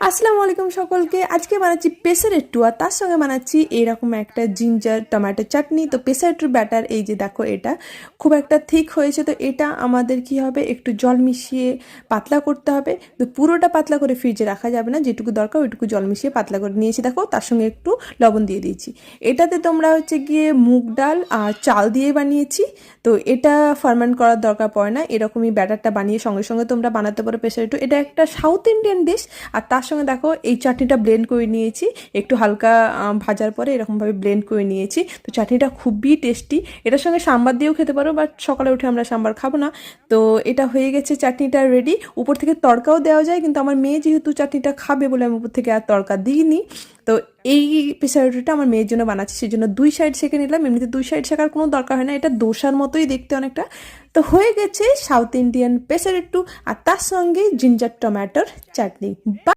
আসসালামু আলাইকুম সকলকে। আজকে বানাচ্ছি পেসারেট্টু আর তার সঙ্গে বানাচ্ছি এরকম একটা জিঞ্জার টমেটো চাটনি। তো পেসারেট্টুর ব্যাটার এই যে দেখো, এটা খুব একটা থিক হয়েছে। তো এটা আমাদের কি হবে, একটু জল মিশিয়ে পাতলা করতে হবে। তো পুরোটা পাতলা করে ফ্রিজে রাখা যাবে না, যেটুকু দরকার ওইটুকু জল মিশিয়ে পাতলা করে নিয়েছি। দেখো তার সঙ্গে একটু লবণ দিয়ে দিয়েছি। এটাতে তোমরা হচ্ছে গিয়ে মুগ ডাল আর চাল দিয়ে বানিয়েছি। তো এটা ফার্মেন্ট করার দরকার পড়ে না, এরকমই ব্যাটারটা বানিয়ে সঙ্গে সঙ্গে তোমরা বানাতে পারো পেসারেট্টু। এটা একটা সাউথ ইন্ডিয়ান ডিশ। আর তার সঙ্গে দেখো এই চাটনিটা ব্লেন্ড করে নিয়েছি, একটু হালকা ভাজার পরে এরকমভাবে ব্লেন্ড করে নিয়েছি। তো চাটনিটা খুবই টেস্টি। এটার সঙ্গে সাম্বার দিয়েও খেতে পারো, বাট সকালে উঠে আমরা সাম্বার খাবো না। তো এটা হয়ে গেছে, চাটনিটা রেডি। উপর থেকে তড়কাও দেওয়া যায়, কিন্তু আমার মেয়ে যেহেতু চাটনিটা খাবে বলে আমি উপর থেকে আর তড়কা দিইনি। তো এই পেসারেট্টুটা আমার মেয়ের জন্য বানাচ্ছি, সেই জন্য দুই সাইড সেঁকে নিলাম। এমনিতে দুই সাইড সেঁকার কোনো দরকার হয় না, এটা দোসার মতোই দেখতে অনেকটা। তো হয়ে গেছে সাউথ ইন্ডিয়ান পেসারেট্টু আর তার সঙ্গে জিঞ্জার টমেটোর চাটনি।